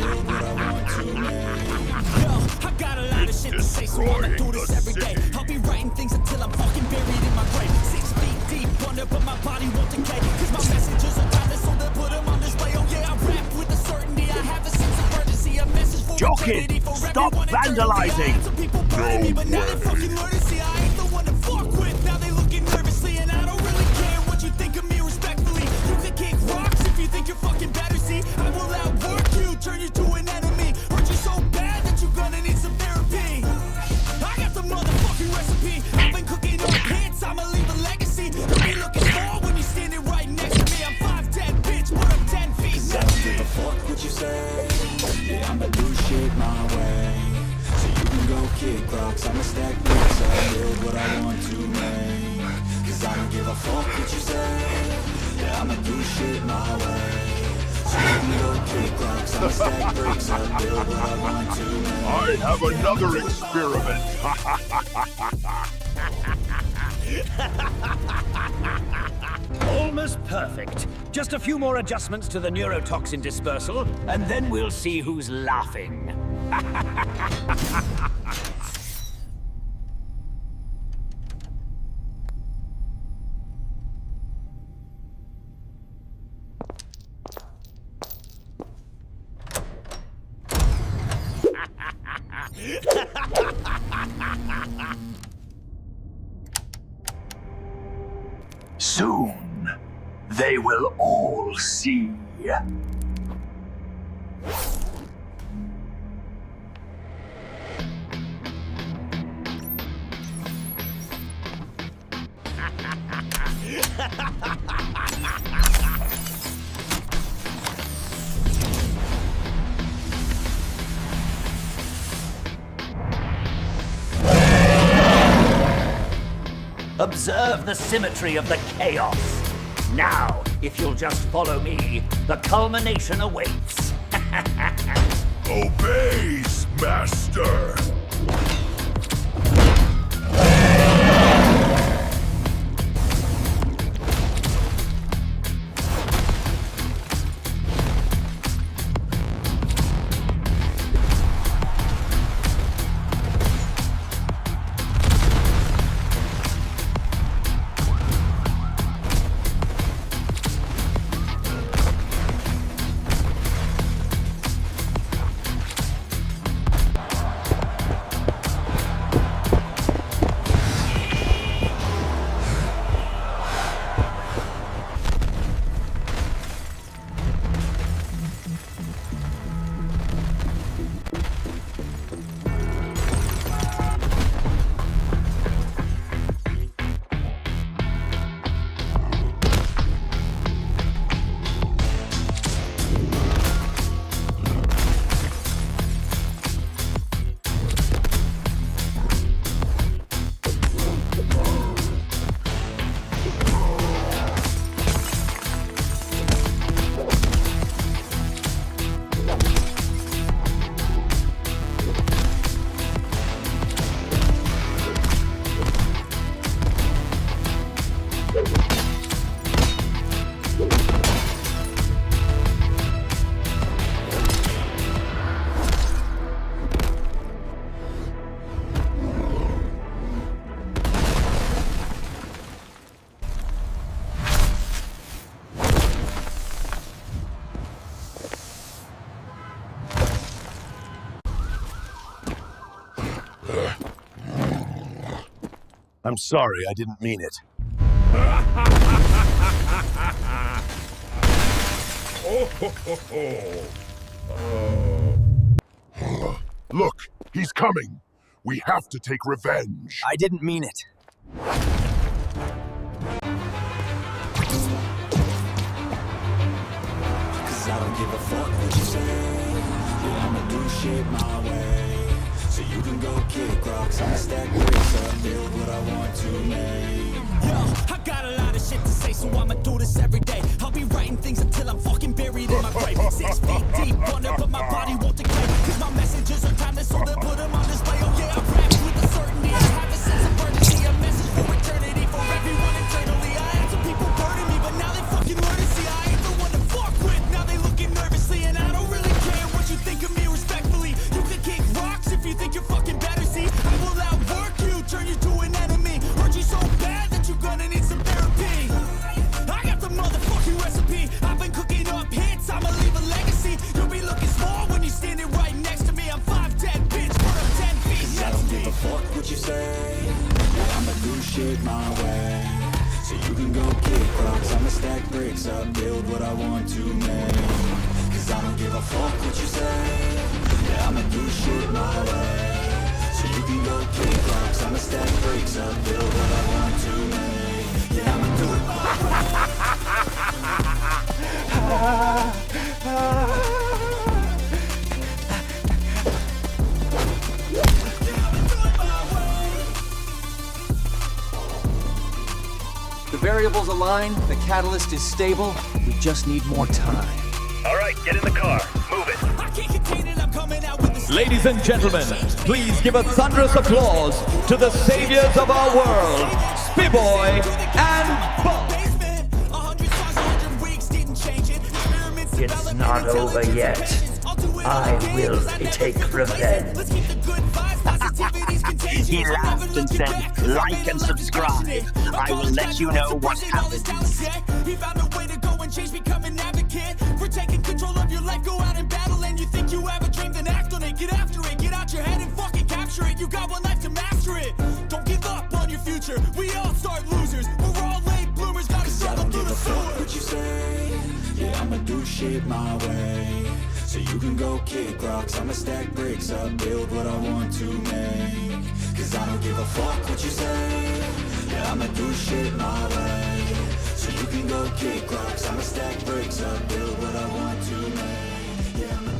build what I want to make. Yo, I got a lot of shit to say, so I'ma do this every day. I'll be writing things until I'm fucking buried in my grave. 6 feet deep under, but my body won't decay. Cause my messages are timeless, so they'll put them on display. Oh yeah, I rap with the certainty, I have a sense of urgency. A message for eternity, for stop everyone vandalizing! Some people burning me, but now they fucking learn to see I ain't the one to fuck with. Now they looking nervously, and I don't really care what you think of me respectfully. You can kick rocks if you think you're fucking better, see? I will outwork you, turn you to an enemy. Hurt you so bad that you're gonna need some therapy. I got the motherfucking recipe. I've been cooking up hits, I'ma leave a legacy. You'll be looking for when you're standing right next to me. I'm 5'10", bitch, but I'm 10 feet 7 feet. Fuck what you say. Yeah, I'ma do shit my way. So you can go kick rocks, I'ma stack bricks, I'll build what I want to make. Cause I don't give a fuck what you say. Yeah, I'ma do shit my way. So you can go kick rocks, I'ma stack bricks, I'll build what I want to make. I have another experiment. Almost perfect. Just a few more adjustments to the neurotoxin dispersal, and then we'll see who's laughing. Soon, they will all see. Observe the symmetry of the chaos. Now, if you'll just follow me, the culmination awaits. Obeys, Master! I'm sorry, I didn't mean it. Look, he's coming. We have to take revenge. I didn't mean it. Cause I don't give a fuck what you say. Yeah, I'ma do shit my way. So you can go kick rocks, I'ma stack bricks, I'll build what I want to make. Yo, I got a lot of shit to say, so I'ma do this every day. I'll be writing things until I'm fucking buried in my grave. 6 feet deep under, but my body won't decay. Cause my messages are timeless, so they'll put them on display. Oh yeah, I rap with a certainty, I have a sense of urgency. A message for eternity, for everyone internally. I had some people burning me, but now they fucking learn to see I ain't the one to fuck with. Now they looking nervously, and I don't really care what you think stack bricks up, build what I want to make. Cause I don't give a fuck what you say. Yeah, I'ma do shit my way. So you can go kick rocks, I'ma stack bricks up, build what I want to make. Yeah, I'ma do it my The variables align, the catalyst is stable, we just need more time. All right, get in the car. Move it. I can't contain it, I'm coming out with the Ladies and gentlemen, please give a thunderous applause to the saviors of our world, Spiboy and Bulk. basement. 100 songs, 100 weeks, didn't change it. Experiments, It's development, not over yet. intelligence. I'll do it I again, will 'cause I never take regret it. revenge. Let's keep the good vibes, positivity's contagious. He I'm laughed never and looking said, back, 'cause I've "Like made a and life subscribe. passionate. I will let you know what happens." He found a way to go and change, become an advocate for taking control of your life. Go out and battle, and you think you have a dream, then act on it. Get after it, get out your head and fucking capture it. You got one life to master it. Don't give up on your future. We all start losers. We're all late bloomers. Gotta struggle through the sewer. What you say? Yeah, I'ma do shit my way. So you can go kick rocks. I'ma stack bricks up, build what I want to make. Cause I don't give a fuck what you say. Yeah, I'ma do shit my way. So you can go kick rocks. I'ma stack bricks up, build what I want to make. Yeah, I'ma